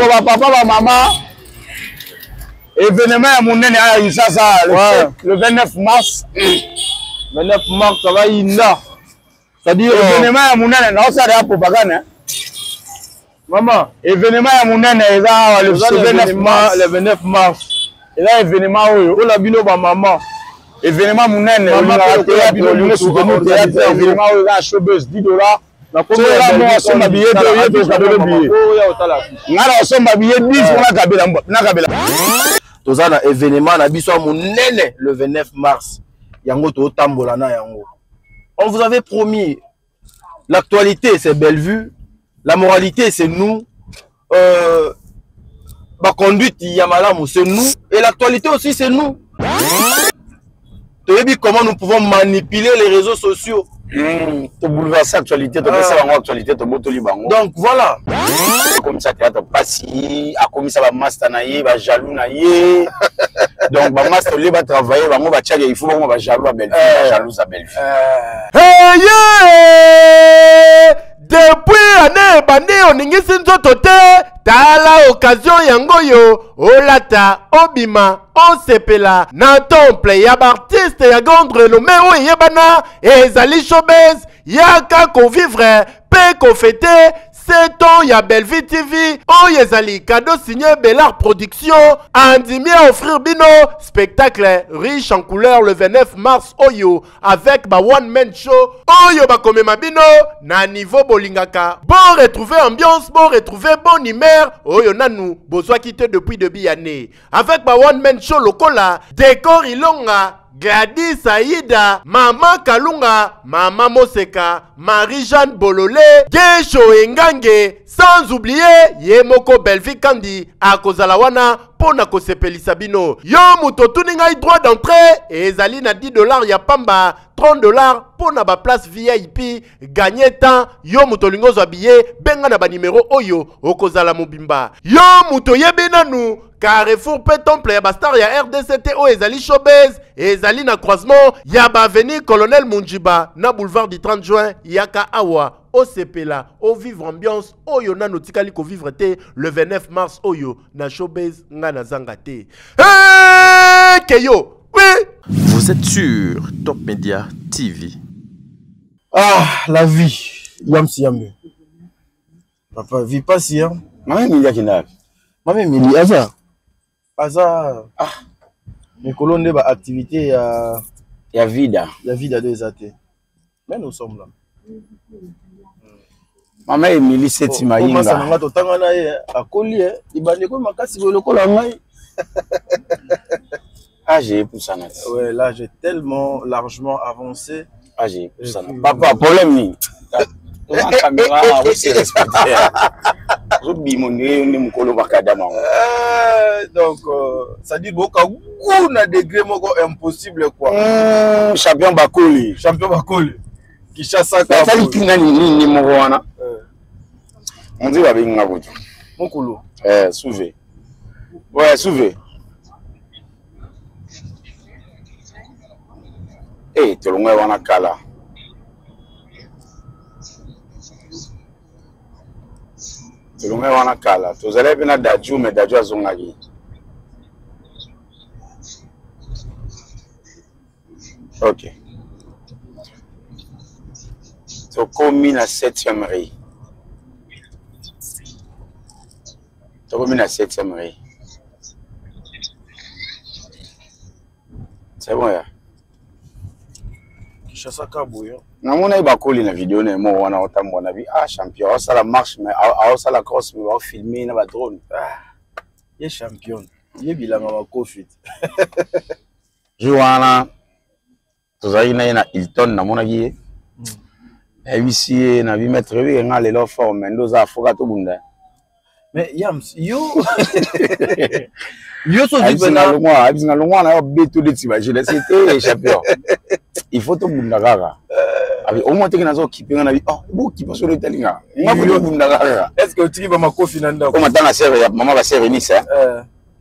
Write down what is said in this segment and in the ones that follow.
papa, ma maman. Événement à mon ça, le 29 mars. 29 mars, ça va inda. C'est-à-dire. Événement à mon non, ça a propagande. Maman. Événement à mon le 29 mars. Et là, événement où la bino ma maman. Événement mon événement où la showbuzz $10. La première on somme billet tozana événement na biso monene le 29 mars. Yango to tambola na yango. On vous avait promis l'actualité c'est Bellevue, la moralité c'est nous. La conduite Yamalamu c'est nous et l'actualité aussi c'est nous. Tu sais comment nous pouvons manipuler les réseaux sociaux. Tu bouleverses l'actualité, tu fais l'actualité, tu montes les bangos. Donc voilà. Comme ça, tu as passé, à comme ça va master naïe, va jaloux naïe. Donc va master lui va travailler, va mon va tchaga, il faut qu'on va jaloux à Bellevue, jaloux à Bellevue. Hey yeah! Depuis année bandé oningisi nzoto te tala occasion yango yo olata obima osepela na temple ya artiste ya grande renommée o yebana ezali showbiz yaka ko vivre pe ko fêter 7 ans ya Bellevue TV o yezali cadeau signé Bellard Production andimi à offrir bino spectacle riche en couleurs le 29 mars oyo avec ba one man show oyo ba komema bino na niveau bolingaka bon retrouver ambiance bon retrouver bon humeur oyo nanu bozwa quitté depuis début année avec ba one man show lokola décor ilonga Gladys Aïda, Maman Kalunga, Maman Moseka, Marie-Jeanne Bololé, Gesho Engange, sans oublier Yemoko Bellevue Kandi, Akozalawana, Pona Kosepelisa bino. Yo muto tuninga droit d'entrée, et Zali na $10 ya pamba, $30 pona ba place VIP, gagner temps, yo muto lingo billet, benga na ba numéro oyo, Okozala Mobimba. Yo muto yebenanu, Carrefour pe temple ya bastar ya RDCT o ezali showbiz ezali na croisement ya ba avenue Colonel Munjiba na boulevard du 30 juin yaka awa o sepela o vivre ambiance oyo na notikali ko vivre te le 29 mars oyo na showbiz nga na zanga te keyo oui vous êtes sur Top Media TV. Ah la vie yamsi yambe papa vie pas si hein Maman Milia Kindak Maman Milia ça Aza les colonnes de activité ya vida des athées. Mais nous sommes là. Maman Emily Seti Mayinga. Ça n'a pas tanga na ye a collier, ibande ko makasi ko lokola ngai. Ah j'ai pour ça. Ouais, là j'ai tellement largement avancé. Ah j'ai pour ça. Papa problème ni. La caméra aussi respecté. Donc, ça dit beaucoup à degré impossible quoi. Champion Bakoli. Qui chasse ça. Ça dit qu'il n'a ni Moroana. On dit avec uneavoue. Mon coulo. Souvé. Ouais, souvé. Eh, tu l'as wana kala. Tu l'as wana kala. Tu as l'air bien d'adjou, mais d'adjou à zongagi. Ok. Tu as commis la 7e rue. Tu as commis la 7e rue. C'est bon, ya. Chasaka bouillon. Non, on Bakoli la vidéo, on a autant de ah champion, ça la marche, mais ça la crosse, mais on va filmer dans la drone. Ah, il est champion. Il est bilan à Covid. Joana, tu as une Hilton, na mon avis. Et ici, na vi mettre oui, on a les l'offre, Mendoza, Fogato Bunda. Mais Yams, yo, yo so dit ben na longwa na beto de t'imaginer c'était champion. Il faut tout Bunda gaga. Avec au moins tu na zo kipe na vi oh bo kipe sur le telinga. Moi ko Bunda gaga. Est-ce que tu vas ma coffee nanda? Comme attend la sœur, maman va servir Nice.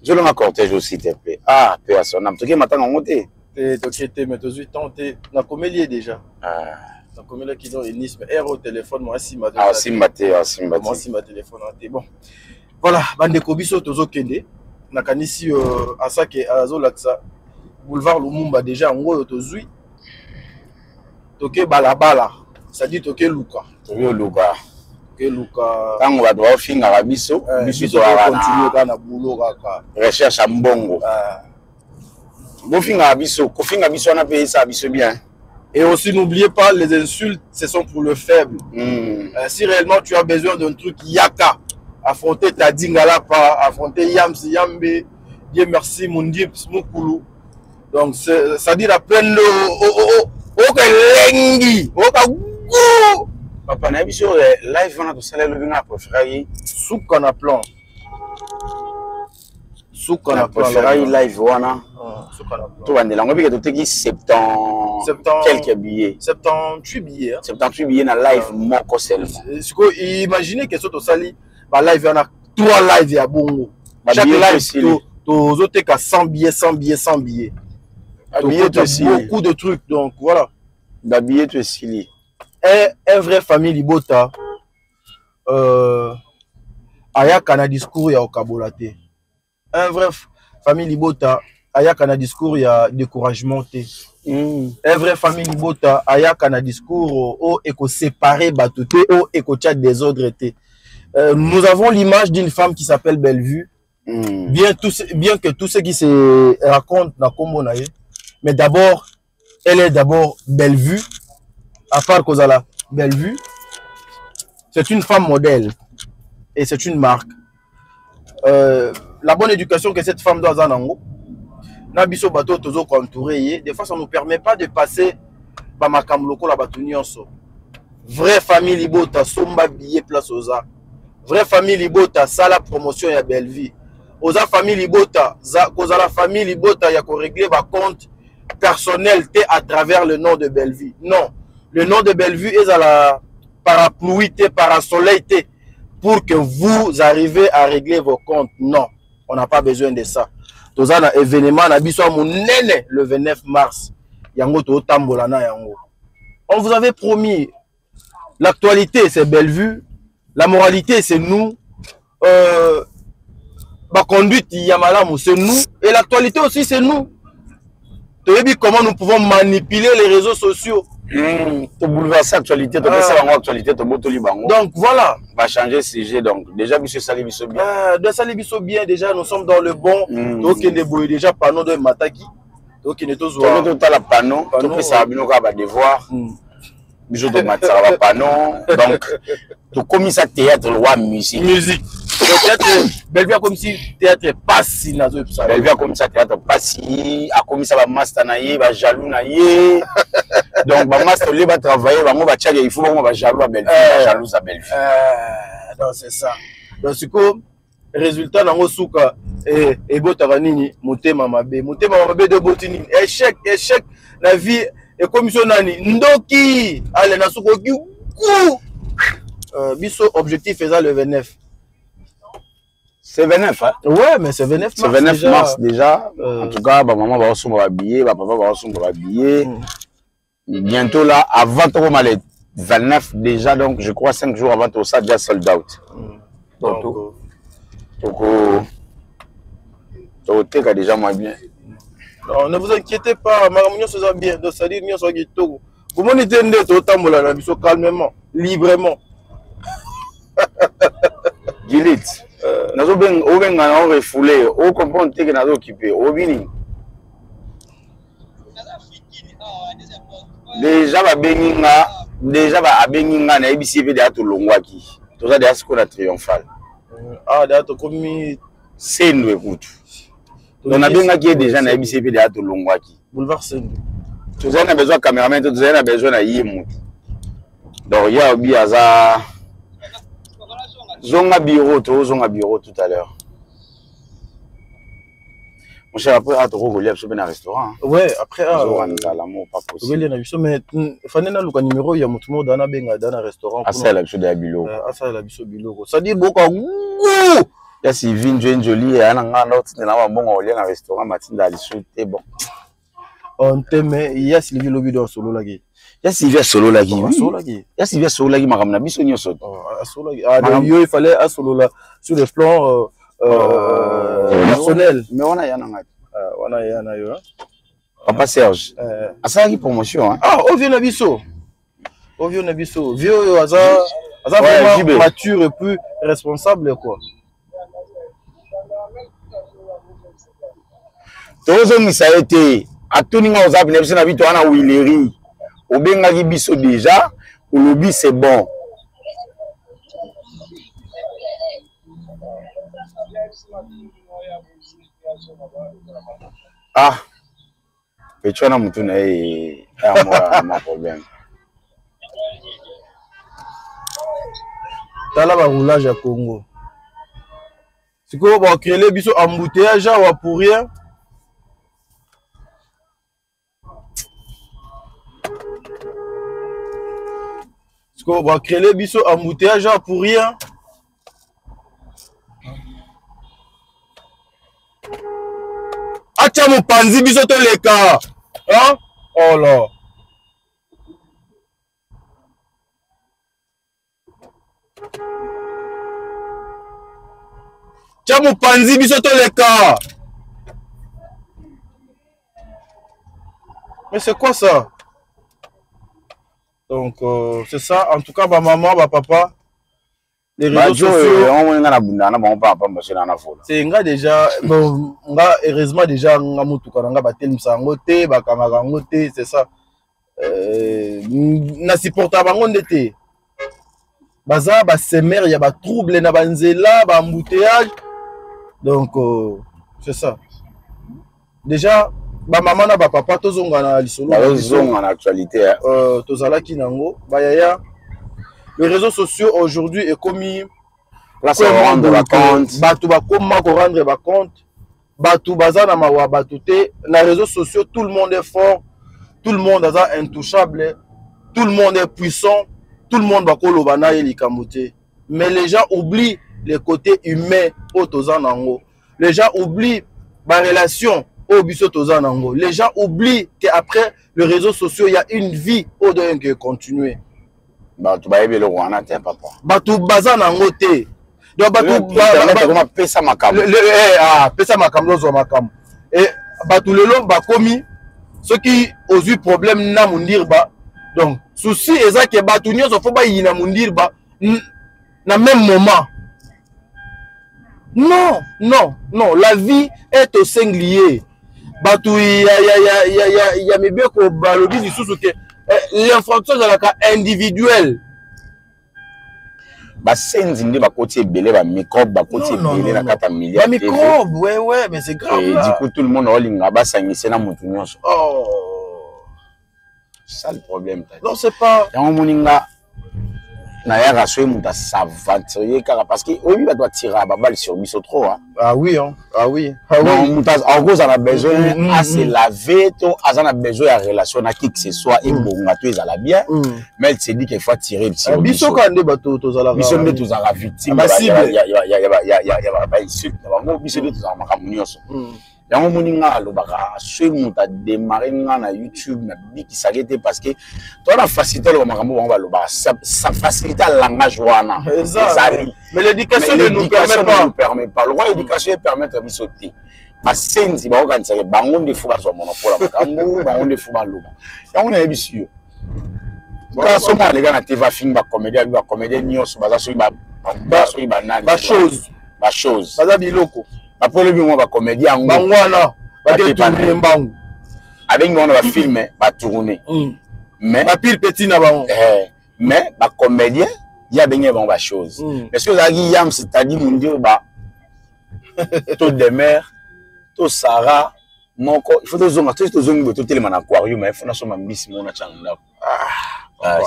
Je le cortège aussi te plaît. Ah, peu à son âme. Tu qui m'attend en monter. Tu t'es mais tu suis tenté. Na comédie déjà. Na comédie qui donne Nice mais au téléphone moi si ma. Ah, Simbate. Moi si ma téléphone bon. Voilà, bande kobiso tozo kende. Nakanisi asake azolaksa boulevard Lumumba déjà ngo tozui. Toke balabala, c'est-à-dire toke luka. Toke luka. Toke luka. Tango bato ba finga biso, biso va continuer kana boulot kaka. Recherche à mbongo. Bo finga biso, ko finga biso na payer ça biso bien. Et aussi n'oubliez pas les insultes, ce sont pour le faible. Si réellement tu as besoin d'un truc yaka, affronter ta dingala pas, affronter Yamsi Yambe, Dieu merci mon Dieu Mukulu. Donc ça dit la pleine Okelengi, Okagu. Papa na biso live on a to sala le binga préféré souka na plan. Souka na préféré live wana. Souka na plan. To bandela ngobi ke to teki 70 quelques billets. 78 billets. 78 billets na live moko seulement. Imaginez que to sali ba live on a 3 live ya bongo. Chaque live to teka 100 billets, 100 billets, 100 billets. Beaucoup de trucs, donc voilà. D'habiller tu es silly. Un vrai famille Libota, ayaka na discours ya okabolate. Un vrai famille Libota, ayaka na discours ya découragement te. Un vrai famille Libota, ayaka na discours o eko séparer batoute o eko tcha désordre te. Nous avons l'image d'une femme qui s'appelle Bellevue. Bien que tout ce qui se raconte na kombo na ye. Mais d'abord, elle est d'abord Bellevue. À part Kozala, Bellevue. C'est une femme modèle. Et c'est une marque. La bonne éducation que cette femme doit avoir. Nabiso bateau tozo contouré. Des fois, ça ne nous permet pas de passer par ma camloko la batunionso. Vraie famille Libota, somba billet place oza. Vraie famille Libota, ça la promotion ya Bellevue. Oza famille Libota, Kozala famille Libota, ya ko régler ba compte personnel à travers le nom de Bellevue. Non. Le nom de Bellevue est à la parapluie, parasoleil, pour que vous arrivez à régler vos comptes. Non, on n'a pas besoin de ça. Tous un événement, le 29 mars. On vous avait promis, l'actualité c'est Bellevue, la moralité c'est nous, la conduite Yamalam c'est nous, et l'actualité aussi c'est nous. Tu as vu comment nous pouvons manipuler les réseaux sociaux. Tu bouleverser l'actualité, tu laisser l'actualité, tu botoli bango. Donc voilà. On va changer de sujet. Donc déjà, monsieur Salibiso bien. De Salibiso bien, déjà, nous sommes dans le bon. Donc il y a déjà panneau de Mataki. Donc il y a tous les panneaux. Tu peux savoir nos devoirs. Bijou de Matsara panneau. Donc tu commences à théâtre, loi musique. Musique. Bellevue comme si théâtre passi na zo ça. Bellevue comme ça théâtre passi, a comme ça ba master na ye, ba jaloux na ye. Donc ba master li ba travailler, ba mo ba tchali, il faut ba mo ba jaloux à Bellevue, jaloux à Bellevue. Donc c'est ça. Donc c'est comme résultat nango suka et botaka nini motema mabe de botini échec la vie et commission nani ndoki allez na suko ki biso objectif est le 29. C'est 29, hein? Ouais, mais c'est 29 mars. C'est 29 mars déjà. En tout cas, maman va recevoir habillé, papa va recevoir habillé. Bientôt là, avant le 29 déjà, donc je crois 5 jours avant tout ça, déjà sold out. Donc, déjà moins bien. Non, ne vous inquiétez pas, Maramignon se bien, de salir Mignon soit guito. Vous m'en entendez, totalement, calmement, librement. Delete. Nazo ben obenga on refoulé o comprendre que nazo occupé o bini déjà ba benginga na IBCP de ato longwaki to za de asiko na triomphal de ato komi sendo ekutu donc na benga qui est déjà na IBCP de ato longwaki boulevard sendo to za na besoin cameraman to za na besoin na yimu donc ya obi aza Zonga bureau tout à l'heure. Mon cher, après, tu vas aller à un restaurant. Ouais, après, l'amour, pas possible. Mais il faut que numéro il y a mon tour dans un restaurant. Ah, c'est la chose de la bilo. Ah, ça, la biso bilo. Ça dit beaucoup. Il y a Sylvine, Jolie, et un autre, il y a un bon au restaurant, Mathilde, à l'issue, c'est bon. On t'aime, il y a Sylvie Lobi dans solo là. Ya Sylvia solo la qui. Solo qui. Ya Sylvia solo la qui makambo na biso nyonso. Solo qui. Ah donc il fallait à solo là sur le plan personnel. Mais on a yana ngati. On a yana yo. Papa Serge. Asa qui promotion hein. Ah, Ovio Nabiso. Ovio Nabiso. Vio Aza vraiment mature et plus responsable quoi. Tozo misa été atuninga oza bina biso na bito wana wileri. Obenga ki biso déjà, ou lobby c'est bon. Ah. Pecho na mutu na ma problème. Tala ba roulage à Congo. C'est quoi va créer les biso embouteillage ou pour rien? C'est quoi va créer les biso embouteillage pour rien? Acha mopanzi biso to leka. Hein? Oh là. Acha mopanzi biso to leka. Mais c'est quoi ça? Donc c'est ça en tout cas ma maman, ma papa. Les réseaux sociaux, c'est nga déjà bon nga heureusement déjà nga mutuka nga batel sango te bakanga ngo te c'est ça na supporta bango ndete baza ba semer ya ba trouble na banzela ba embouteillage donc c'est ça déjà ba maman na ba papa tozonga na lisolo tozonga na actualité tozala kinango ba yaya. Les réseaux sociaux aujourd'hui est commis place à rendre la compte. Batu ba comment rendre ba compte. Batu bazana mawa batu te. Les réseaux sociaux tout le monde est fort, tout le monde est intouchable, tout le monde est puissant, tout le monde va kolobana et likamote. Mais les gens oublient les côtés humains au tozanango. Les gens oublient la relation au biso tozanango. Les gens oublient qu'après les réseaux sociaux il y a une vie au doyen qui continuer. Batu bayebi lo wana te papa. Batu bazana ngote. Donc batu pesa makambo. Pesa makambo zo makambo. Et batu lelo ba komi ceux qui ont eu problème na mundirba. Donc souci eza ke batu nyonso fo ba yina mundirba na même moment. Non, non, non, la vie est au singulier. Batu ya mebeko balobi lisusu ke l'infraction de la cas individuelle. Basenzi ndi bakoti ebele ba microbe bakoti ebele na kata milliard. Ba microbe, ouais, mais c'est grave. Et du coup tout le monde olinga basangise na mutu nyonso. Oh. Ça le problème. Non, c'est pas. Yango moninga na ya raso muta s'aventurer car parce que oui ba doit tirer ba balle sur biso trop hein. Ah oui hein. Ah oui. Ah oui. Muta en gros on a besoin à se laver to a besoin à relation à qui que ce soit et bonga to ezala bien mais elle se dit qu'il faut tirer sur biso kande bato to zala biso nde to zala victime ya ba insulte ba mo biso nde to zala makambo nyonso. Yango moninga alobaka soki mutu adémarre nga na YouTube na bikisaki te parce que toi la facilité le makambo bango balobaka ça facilite le langage wana ezali mais l'éducation ne nous permet pas le roi éducation permettre biso te basenzi baokanisaka bango nde fo bazwa monopole makambo bango nde fo baloba yango na yebi si yo kala soki alega na TV afing bacomédien nyonso baza soki banani bachose baza biloko après le moment va comédie en bangwana ba détourner mbangu avec nous on va filmer va tourner mais ba pile petit na bango mais ba comédien il y a bien bon ba chose parce que là Guillaume c'est-à-dire mon Dieu ba to demer to Sarah moko il faut deux hommes to zongo to tellement aquarium mais il faut na soma mbisi mona changa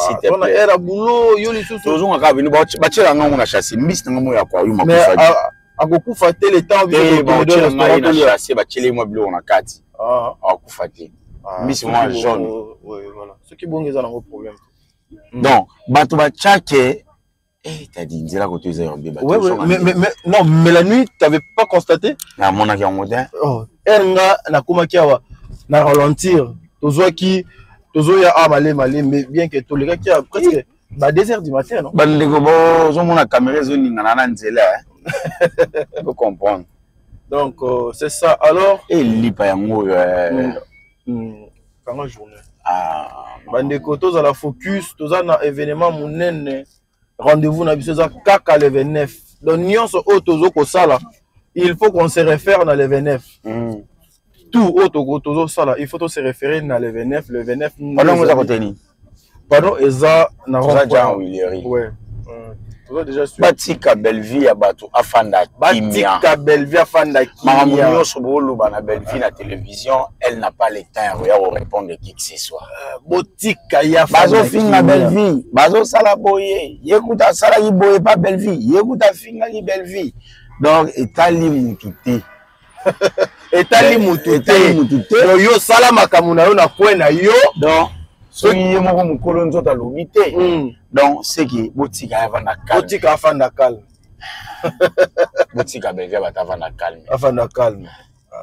s'il te plaît era boulot yo li susu to zongo ka bino ba tchela ngamo na chasser mbisi ngamo ya aquarium mais akufa te le temps de restaurant na chasser ba tchele mo bilo na kati akufa te mbisi mo jaune oui voilà ce qui bon ngeza nango problème donc bato ba tchake t'as dit nzela ko to ezayombe bato mais non mais la nuit t'avais pas constaté na monaki en modèle oh nga na komaki awa na ralentir tozwaki Tozoya a malé, mais bien que tous les gars qui a presque 2h du matin, non? On a caméra zone il faut comprendre. Donc c'est ça. Alors et lipa yango quand journée. Bandeko tous à la focus, tous à un événement monene. Rendez-vous na biso za kaka le 29. Donc nyonso otozo ko sala, il faut qu'on se réfère dans le 29. Tout otozo sala, il faut se référer dans le 29, le 29. Pardon vous a contenu. Pardon eza na Jean Willery. Ouais. Déjà sûr. Batika Belleville ya bato afanda kimia. Batika Belleville afanda kimia. Maman nyonso boloba na Belleville na télévision, elle n'a pas le temps de répondre qui que ce soit. Botika ya bazo finga Belleville, bazo sala boye, yekuta sala yi boye pas Belleville, yekuta finga yi Belleville. Donc etali mutute. Etali mutute. Yo sala makamuna yo na kwena yo. Donc soki moko mukolo nzota lobite. Donc c'est qui botika avanda calme. Botika afanda calme. Botika Belleville bata avanda calme. Afanda calme.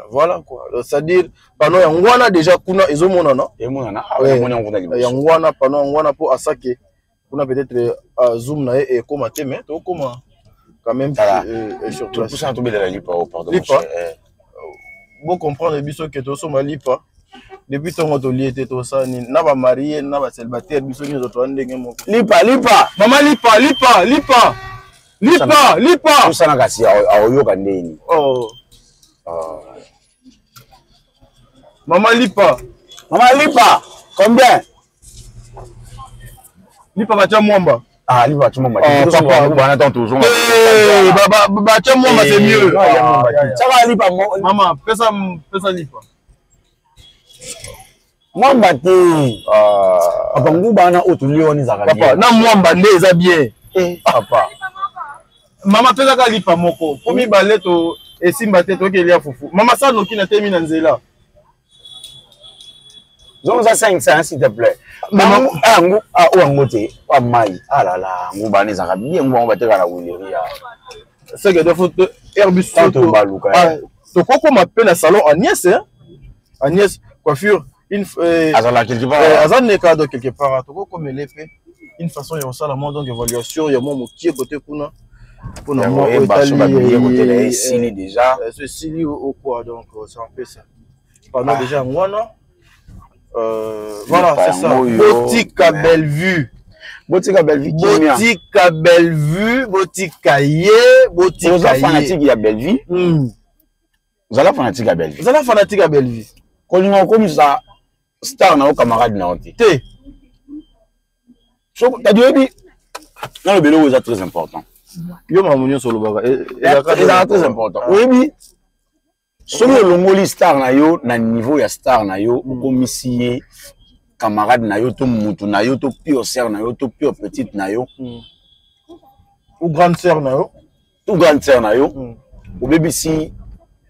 Voilà quoi. C'est-à-dire pendant yangwana déjà kuna ezomona non? Ezomona. Ah ouais, on a libre. Yangwana pendant yangwana pour asake. Kuna peut-être zoom na et comment te mais to comment quand même sur place. Tout ça tomber dans la lipa au pardon. Bon comprendre biso que to so malipa. Depuis ton to lié to ça ni na ba marié na ba célibataire biso ni to ndenge moko. Lipa. Maman lipa. Tout ça na kasi aoyoka ndeni. Oh. Maman lipa. Combien? Lipa bacha mwamba. Ah, lipa bacha mwamba. Papa, bana ton toujours. Bacha mwamba c'est mieux. Ça va lipa maman, pesa lipa. Mwamba te. Papa ngubana otulioni za kabia. Papa, na mwamba nde eza bien. Papa. Mama pesa ka lipa moko. Pomi baleto esimba te to kelia fufu. Mama ça noki na temi na nzela. Zon za 500 s'il te plaît. Maman ngote wa mai. Ah là là, ngubana za kabia ngubana bateka na Willery. C'est que de photo Airbus to baluka. To koko m'appelle salon Agnès hein. Agnès coiffure une azala quelque part azane cadeau quelque part to koko me l'épée une façon ya ça la monde donc évaluation ya mo qui côté kuna pour nous côté sili déjà ce sili au quoi donc ça en fait ça pendant déjà ngwana voilà c'est ça Botika Bellevue Botika Bellevue Botika Bellevue Botika ye Botika fanatique ya Bellevue vous allez fanatique à Bellevue kolinga comme ça star na o camarade na onti te so ta diobi na le belo est très important yo mamunyo solo baka c'est très important oui so le longoli star na yo na niveau ya star na yo komisiye camarade na yo to mutu na yo to pure sœur na yo to pure petite na yo ou grande sœur na yo ou grande sœur na yo ou bebisi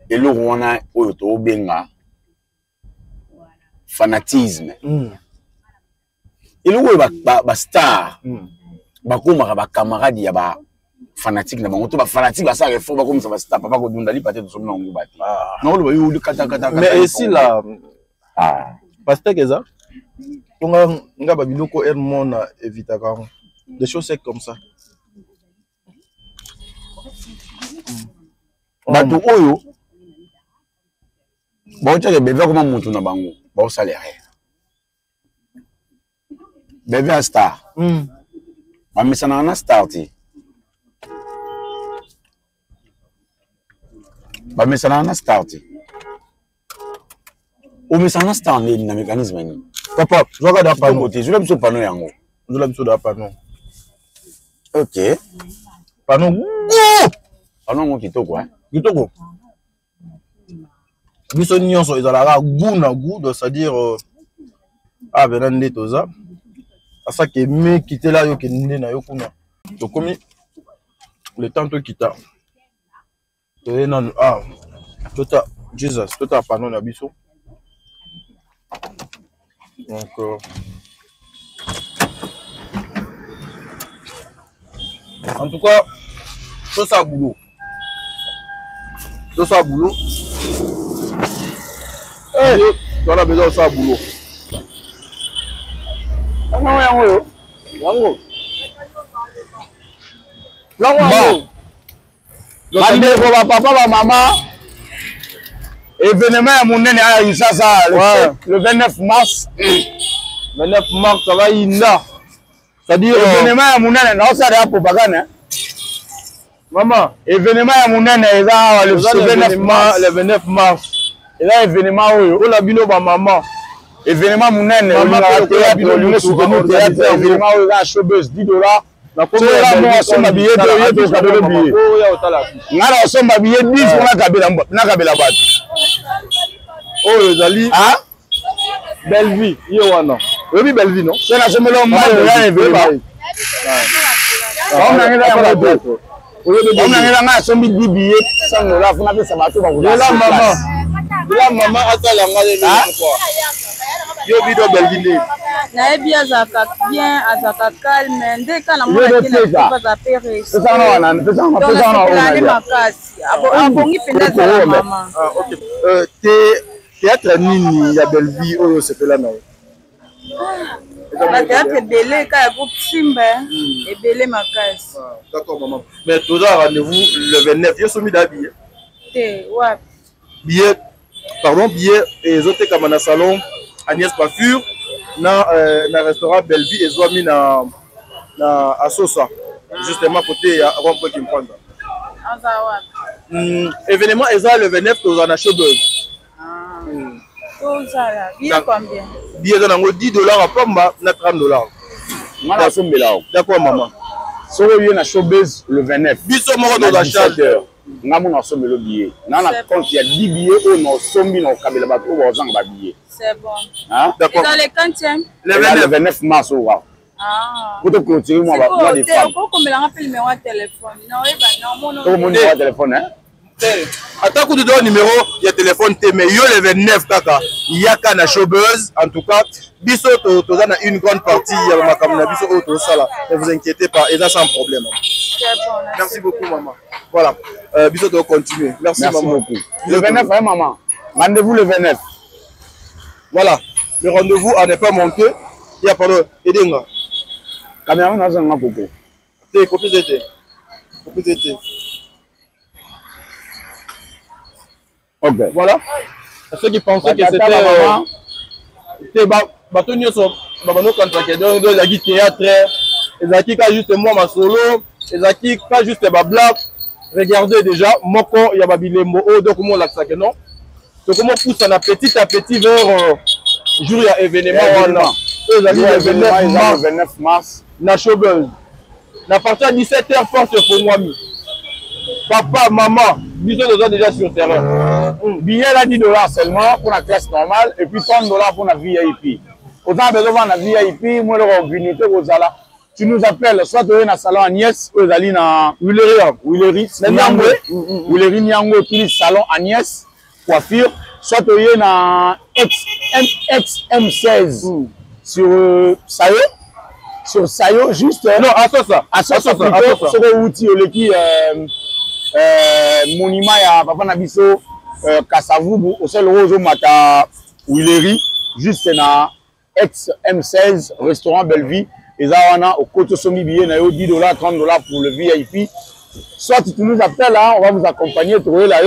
elo wana oyo to benga fanatisme. Et le ba star ba komaka ba camarade ya ba fanatique na bango to ba fanatique ba sa refo ba comme ça ba star papa ko dunda li peut-être so na nguba ti. Na lo ba yo kata. Mais ici là pasteur Keza nga ba biloko el mona évita ka des choses comme ça. Bato oyo ba tshaka bebe comme mutu na bango. Bon salaire. Bébé à star. Mais ça n'a pas starté. Mais ça n'a pas starté. Ou mais ça n'a starté le mécanisme. Papa, je regarde pas côté. Je l'ai pas nous yango. Je l'ai pas pas non. OK. Pas non. Pas non qui to quoi. Kitoko. Biso nyonso ezalaka goût c'est-à-dire venande toza asa ke me kitela yo ke nde na yo kuna to komi le temps to kita to na tota Jesus tota pano na biso donc en tout cas tout ça boulot on a besoin de ça boulot. Yango. Bandeko ba papa ba maman. Événement à mon nene à Isasa le 29 mars. 29 mars, ça va Inda. C'est-à-dire événement à mon nene, non ça de propagande. Maman, événement à mon nene le 29 mars. Le 29 mars. Et là événement où la bino ba maman. Événement mon nene, événement où la showbuzz $10. Na komela somba billet de cadeau billet. Ngala somba billet 10 pour na kabela bato. Oh ezali ah belle vie yewana. Oui belle vie non. C'est na somelo mayo ya événement. On a ngela ya bato. On a ngela nga sombi 10 billets $100 funa pesa bato ba kula. La maman atala ngale quoi. Yo bido belle vie. Naebi azaka bien azaka calme nde kana mwana kina baza pere c'est ça non wana c'est ça on peut ça on makasi abongi penda za mama théâtre nini ya belle vie oyo sepela na la théâtre belé ka groupe Simba et belé makasi d'accord maman mais tout ça rendez-vous le 29 yo somi da billet te ouais billet pardon billet et les autres comme na salon Agnès Coiffure na restaurant Bellevue et Zoami na Asosa justement côté avant pour qui me prendre événement est le 29 aux en showbuzz bien combien billet dans $10 à Pamba na $30 ngala sombela d'accord maman soko yo na showbuzz le 29 biso moko dans la charge ngamu na sombelo billet na compte il y a 10 billets au no sombi na kabela bato ba zanga ba billets. C'est bon. Hein? D'accord. Dans les quantièmes? Le 29 mars, on va. Ah. Pour te clôturer, moi, moi, des femmes. Pourquoi me rappelle le numéro de téléphone? Non, non, mon numéro de téléphone, hein? Attends, coup de donner numéro, il y a téléphone, mais yo le 29, kaka. Il y a qu'un showbuzz, en tout cas. Biso, tu as une grande partie, il y a ma caméra, biso, tout ça là. Ne vous inquiétez pas, et ça sans problème. C'est bon. Merci beaucoup, maman. Voilà. Biso, tu vas continuer. Merci maman. Beaucoup. Le 29, hein, maman? Rendez-vous le 29. Voilà, le rendez-vous à ne pas manquer. Il y a pas de Edenga. Caméra, on a un coco. C'est copie d'été. Copie d'été. Ok. Voilà. Ceux qui pensaient que c'était Batonio son Babano Kantrake, donc il y a qui théâtre, il y a qui juste moi ma solo, il y a qui juste ma blague. Regardez déjà, Moko, il y a Babilembo, donc moi là, ça que non. Donc comment pousse à petit vers jour il y a événement le 29 mars na showbuzz na partir à 17h porte pour moi papa maman bisous nous déjà sur terrain billet là $10 seulement pour la classe normale et puis $30 pour la VIP autant besoin de la VIP moi le unité aux ala tu nous appelles soit tu es dans salon Agnès ou Zali na Willery Niango qui salon Agnès coiffure, soit tu es dans XM16 sur Sayo, juste. Non, à ça. Sur le outil, monument à Papa Nabiso, Kassavou, au seul Rojo Mata Willery, juste dans XM16, restaurant Bellevue, et ça, on a au côté Somi billet, $10, $30 pour le VIP. Soit tu nous appelles là, on va vous accompagner, trouver là.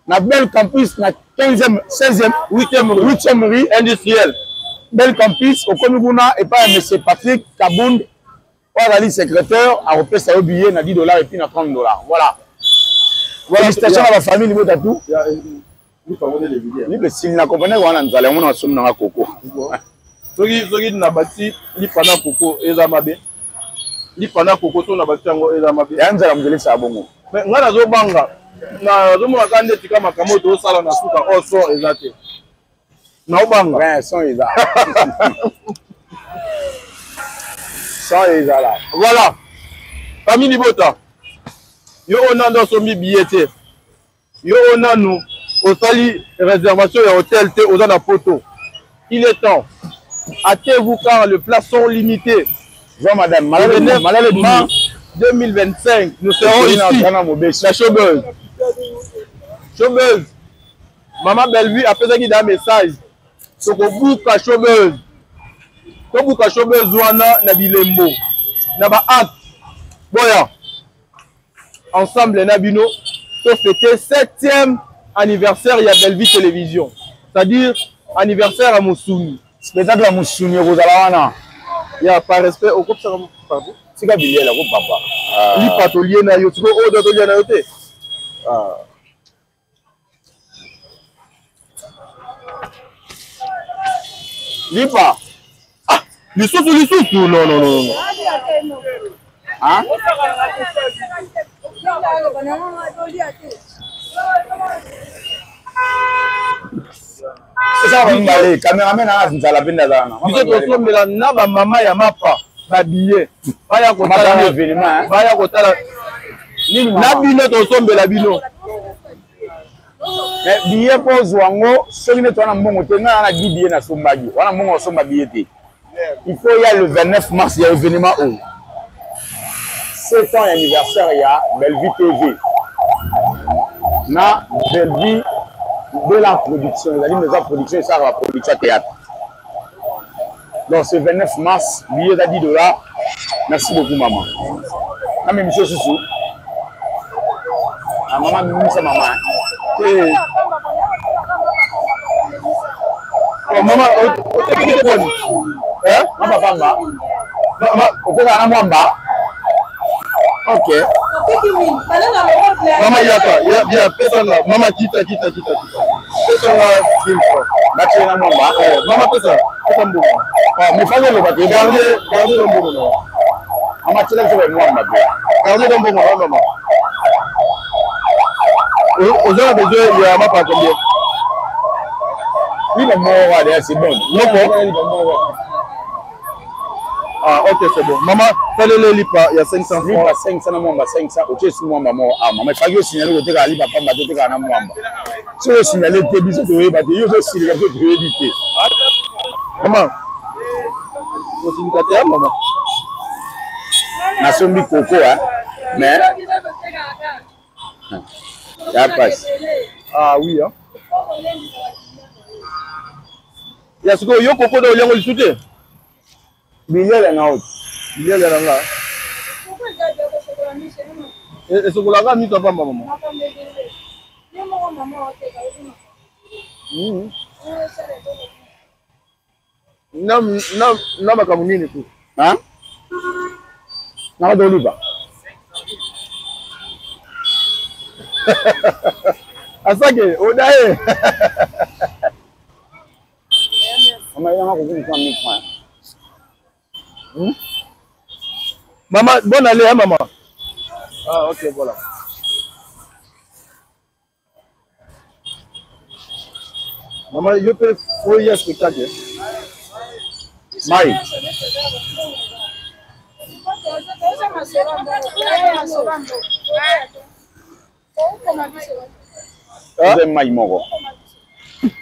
Na Bel Campus, na 15e, 16e, 8e rue industrielle. Bel Campus, au Komiguna, et pas M. Patrick Kabound, Ouadali secrétaire, a repris sa billet, na $10 et puis na $30. Voilà. Félicitations à la famille, niveau tatou. S'il n'accompagne pas, nous allons nous assumer dans la coco. Sogi na bati, li pana coco, ezamabe. Li pana coco, to na bati yango ezamabe. Ya nzala mzele sa bongo. Mais ngana zo banga. Na zo mona kande tika makamoto to sala na suka o so ezate. Na obanga. Ouais, son eza. Son eza là. Voilà. Famille Bota. Yo on a dans son billet. Yo on a nous au sali réservation et hôtel T aux na photo. Il est temps. Hâtez-vous car les places sont limitées. Jean madame, malheureusement 2025, nous serons ici. La showbuzz. Showbuzz. Maman Bellevue a fait un message. Donc au bout de la showbuzz. tobuka showbiz wana na bilembo na ba acte boya ensemble na bino to fêter 7e anniversaire ya Belle Vie Télévision, c'est-à-dire anniversaire à Moussuni. Spectacle à Moussuni kozala wana. Ya par respect au kopsa pardon. Sika billet la ko papa. Li patolier na yo, tu ko o patolier na yo te. Lipa. Ah, lisusu. Non. Hein? C'est ça on va aller caméraman a nzala benda zana. Biso to sombela na ba mama ya mapa ba billet. Baya ko tala événement. Baya ko tala. Na bino to sombela bino. Mais billet pour Zwango, celui qui est en bon côté, n'a pas dit billet na sombaji. On a bon somba billet. Il faut y aller le 29 mars, il y a événement où 7 ans anniversaire, il y a Belle Vie TV. Na Belle Vie de la production, il y a une maison production, ça va production théâtre. Donc c'est 29 mars, billet à $10. Merci beaucoup maman. Ah mais monsieur Soussou. Ah maman, c'est maman. Oh maman, ok. Maman yaka, personne là. Maman kita. Personne là, maman pesa mbongo. Mais fallait le battre. Gardez le mbongo. Maman tu l'as joué moi mbongo. Gardez le mbongo maman. Aux gens besoin il y a ma pas combien. Oui, le mot c'est bon. Ah, ok, c'est bon. Maman, fallait lipa, il y a 500 francs. Lipa 500 na mwamba 500. Ok, si mwamba mo ah, maman fallait que signaler côté ka lipa pas bateau ka na mwamba. Si on signaler te biso to e bateau, yo so signaler to éviter. Maman. Vous signez ta maman. Na sombi coco hein. Mais ça passe. Ah oui hein. Ya siko yo coco do lengo lisute. Billet na haut. Billet na nga. Et ce que la gamme pas maman. Na makamunini tu. Hein? Na do liba. Asake, odaye. Maman il y a encore 1000 francs. Maman, bonne année, hein, maman. Ah, ok, voilà. Maman, je peux fouiller un spectacle. Maï.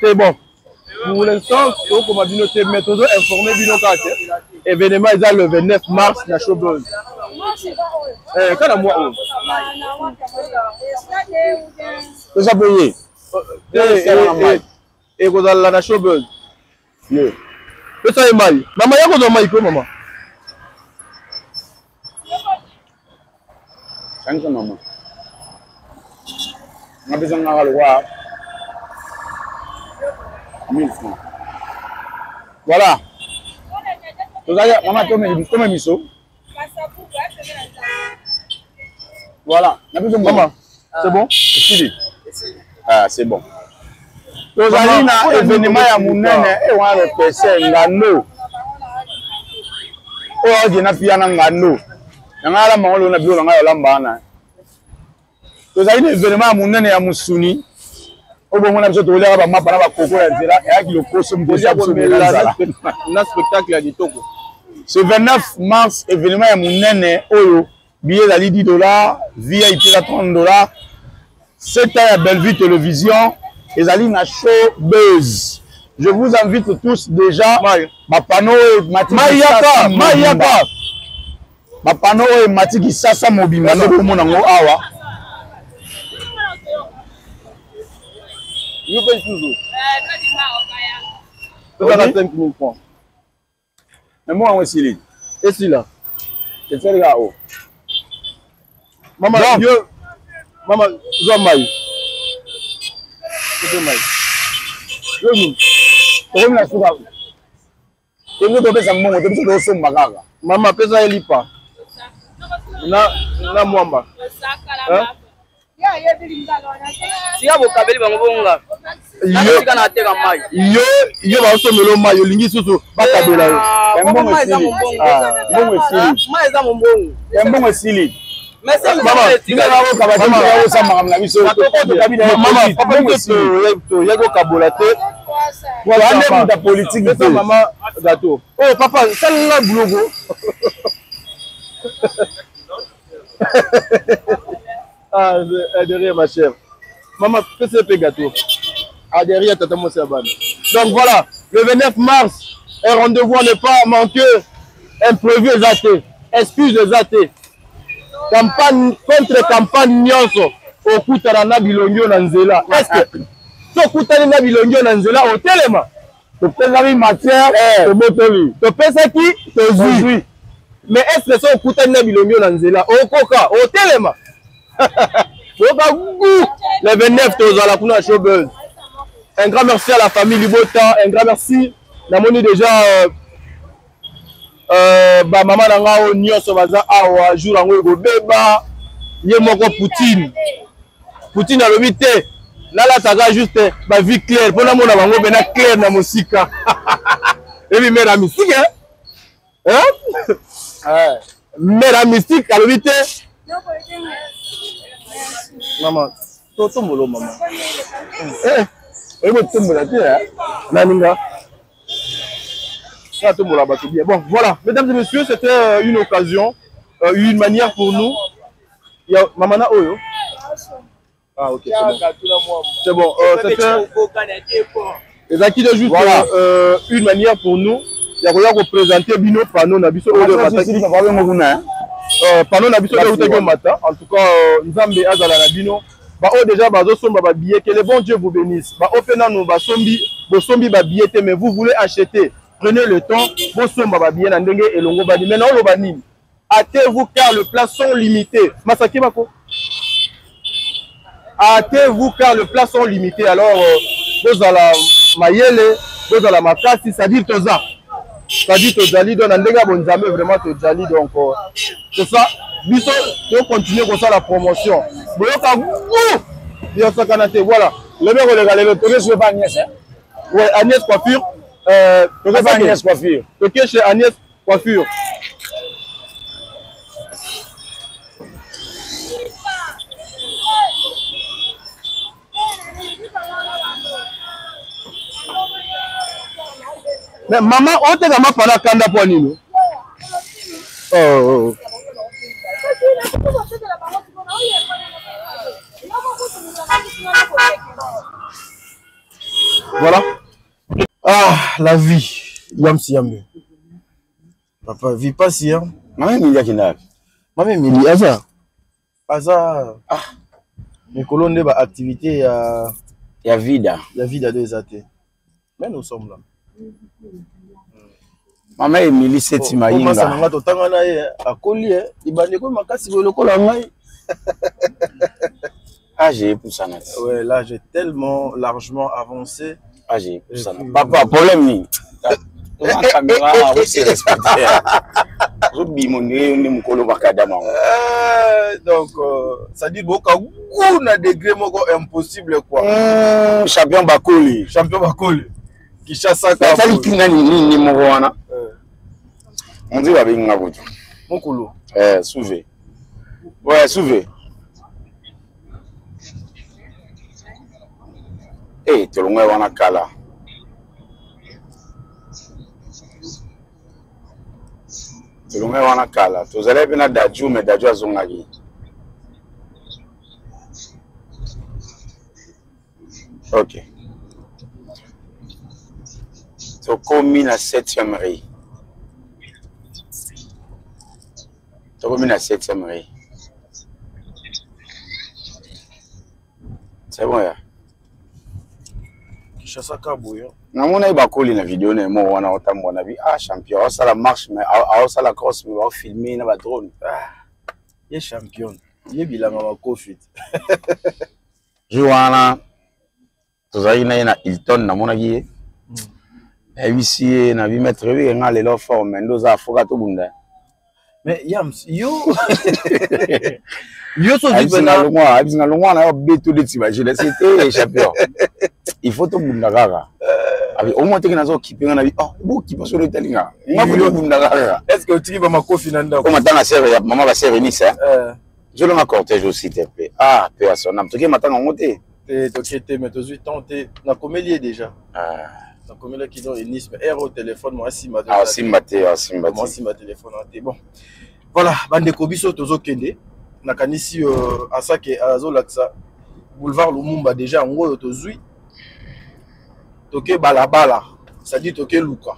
C'est bon. Pour l'instant, comme Binoté, mais toujours informé Binoté. Événement est le 29 mars, la showbuzz. Quand à moi, C'est ça payé. Et vous allez la showbuzz. C'est ça, Maï. Maman, il y a quoi Maï, maman? C'est ça, maman. On a besoin de le voir. 1000 francs. Voilà. Maman, tu m'as mis ça. Voilà. Maman, c'est bon? Ah, c'est bon. Tozali na événement ya munene e wana pese ngano. O dina pia na ngano. Ngala mangolo na bilo ngala lambana. Tozali na événement ya munene ya Musuni. Obo mona biso toleka ba mapa na ba koko ya nzela ya kilokoso mbosi biso na spectacle ya ditoko. Ce 29 mars événement ya munene oyo billet dali $10, VIP la $30. 7 ans à Belle Vie Télévision, et Aline a showbuzz. Je vous invite tous déjà. Mapano Mayaka. Mapano Matiki Sasa Mobimba. Awa. You pay toujours. 5 000 francs. Mais moi, on est silide. Et si là? C'est ça, les gars. Maman, yo. Maman, zo maï. C'est maï. Yo, nous. On est là, souka. Et nous, on est là, on est là, Maman, pesa elipa. Na mwamba. Siya bokabeli bango bonga. Yo ba somelo mayo lingi susu bakabela yo. Mbongo eza mbongo. Mbongo esili. Ma eza mbongo. Mbongo esili. Mais c'est Maman, voilà, politique de maman gâteau. Oh papa, ça là boulot. Ah, derrière ma chère. Maman, qu'est-ce que c'est gâteau? Ah, derrière tata mon serban. Donc voilà, le 29 mars, un rendez-vous à ne pas manquer. Imprévu exaté, excuse exaté. Campagne contre campagne nyonso okutana na bilongo na nzela. Est-ce que to kutana na bilongo na nzela au telema to pesa mi matière to botoli to pesa ki to zui. Mais est-ce que so kutana na bilongo na nzela okoka au telema oka goût le 29 tozala kuna showbuzz. Un grand merci à la famille Libota, un grand merci. Namoni déjà ba mama na ngao nyonso baza awa jour ngo ekobeba ye moko Poutine alobi te nalataka juste ba vie claire mpona mona bango bena claire na mosika ebi mera mystique mera mystique alobi te mama tombolo mama ebo tombola te naninga. Bon, voilà, mesdames et messieurs, c'était une occasion, une manière pour nous. Il y a Mamana Oyo. Ah, ok, c'est bon. C'était acquis de juste voilà. Une manière pour nous. Il y a rien pour présenter Bino Pano Nabiso Oyo Pano Nabiso Oyo Mata. En tout cas, Nzambe Azala Nabino. Bah, oh, déjà, bah, bah, billet. Que le bon Dieu vous bénisse. Bah, open nous, bah, sombi, bah, billet, mais vous voulez acheter. Prenez le temps, maintenant hâtez-vous car les places sont limitées. Masaki Mako. Hâtez-vous car les places sont limitées. Alors, vous allez la Mayele, vous allez la Makasi, c'est-à-dire Toza. C'est-à-dire Tozali, donc Ndenga Bonzame, vraiment Tozali. Donc, c'est ça. Biso, on continue comme ça la promotion. Voilà. Le mec, le pas Agnès. Ouais, Agnès Coiffure. Agnès Coiffure. Ok, chez Agnès Coiffure. Mais maman, on te dit pas la kanda pour nous. Oh. Voilà. Ah, la vie. Yamsi yambe. Papa, vie pas si hein. Maman Emilia qui n'a. Maman Emilia, Aza. Aza. Ah. Mais colonne ba activité ya vida. Ya vida de Zate. Mais nous sommes là. Maman Emilie c'est Maïnga. Comment ça nga totanga na ye akoli eh ibande ko makasi lokola ngai. Ah, j'ai pour ça. Ouais, là j'ai tellement largement avancé. Ah, j'ai pour ça. Papa, problème ni. La caméra aussi respecté. Je bimoné on me kolo bakadama. Donc ça dit boka kuna degré moko impossible quoi. Champion Bakoli. Qui chasse ça ça dit ni moko wana. On dit avec ngabutu. Mon kolo. Souvé. Ouais, souvé. Eh, tu l'as wana kala. Tu l'as wana kala. Tu as allé venir d'adjou mais d'adjou azongagi. Ok. Tu as commis la 7e rue. Tu as commis la 7e rue. C'est bon, ya. Chassaka Boyo. namona bakoli na vidéo na mo wana otambo na bi champion au sala marche mais au sala cross mais au filmer na ba drone Il est champion. Il est bilan à Covid. Joana tozali na Hilton namona ki ici na bi mettre bi nga lelo forme ndoza afoka to bunda mais Yams yo yo so dipena longwa na beto de t'imaginer c'était champion il faut to bunda kaka abi au moins te na zo kipenga na bi bo kipa so le telinga ngako bunda kaka est-ce que tu vas ma kofi nanda comme dans la série ya maman va série Nice je le cortège aussi te plaît peu à son âme to ke matanga ngote to kete mais to zui tante na comédie déjà na comédie qui donne Nice mais au téléphone moi si ma simba téléphone bon voilà bande ko biso tozo kende na kanisi asake azo laksa boulevard Lumumba déjà ngo to zui toke balabala ça dit toke luka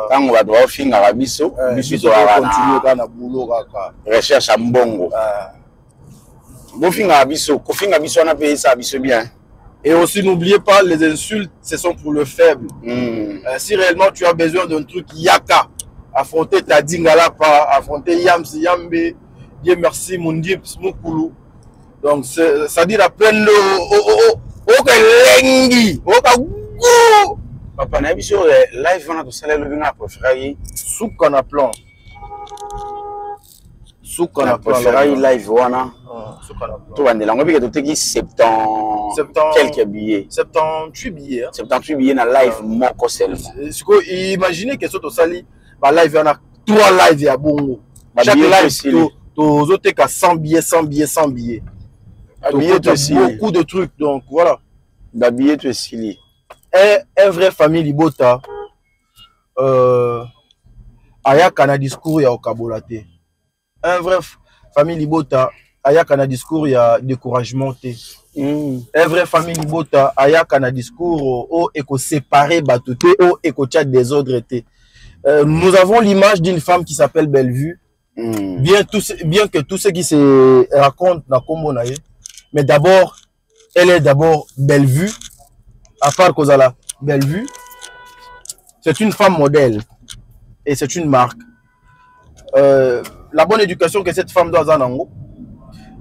tango bato baofinga biso biso continuer na boulot kaka recherche ya mbongo bofinga biso kofinga biso wana pe ça biso bien. Et aussi n'oubliez pas les insultes ce sont pour le faible. Si réellement tu as besoin d'un truc yaka, affronter ta dingala pas affronter Yams Yambe, Dieu merci mon Dieu Mukulu. Donc ça dit la pleine lengi papa na biso live wana to sala le binga préféré souka na plan live wana to bandela ngobi ke to teki 70 quelques billets 78 billets 78 billets na live moko seulement imaginez que to sali ba live wana 3 live ya bongo chaque live to zoteka 100 billets beaucoup de trucs donc voilà da billet to sili un vrai famille libota ayaka na discours ya okabolate un vrai famille libota ayaka na discours ya découragement te un vrai famille libota ayaka na discours o eko séparer bato te o eko tcha désordre te nous avons l'image d'une femme qui s'appelle Bellevue bien que tout ce qui se raconte na kombo na ye mais d'abord elle est d'abord Bellevue à part Kozala Bellevue c'est une femme modèle et c'est une marque la bonne éducation que cette femme doit avoir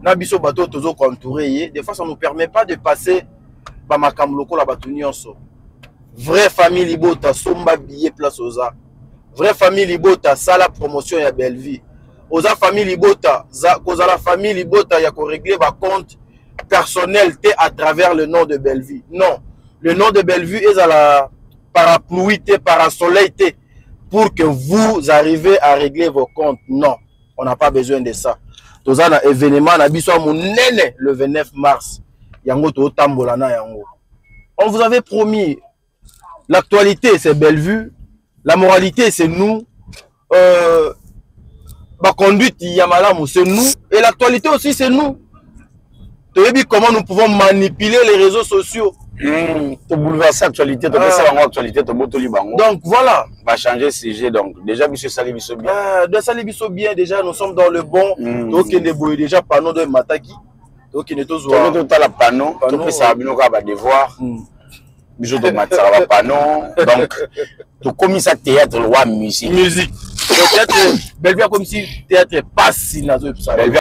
Nabiso bateau tozo entouré des fois ça nous permet pas de passer ba makam loko la batu nyonso vraie famille libota somba billet place oza vraie famille libota sala promotion ya Bellevue oza famille libota za kozala famille libota ya ko régler ba compte personnel te à travers le nom de Bellevue non le nom de Bellevue est à la parapluie te parasoleil te pour que vous arrivez à régler vos comptes non on n'a pas besoin de ça toza na événement na biso monene le 29 mars yango to tambola na yango on vous avait promis l'actualité c'est Bellevue la moralité c'est nous la conduite yamalamu c'est nous et l'actualité aussi c'est nous comment nous pouvons manipuler les réseaux sociaux to bouleverser l'actualité to passer en actualité to botoli bango donc voilà va changer sujet donc déjà biso sali biso bien de sali biso bien déjà nous sommes dans le bon donc il est déjà panneau de mataki donc il est tous voir to la panneau to pesa bino ka ba devoir biso to matsa ba panneau donc to comme ça théâtre loi musique peut-être Bellevue comme si théâtre passe nazo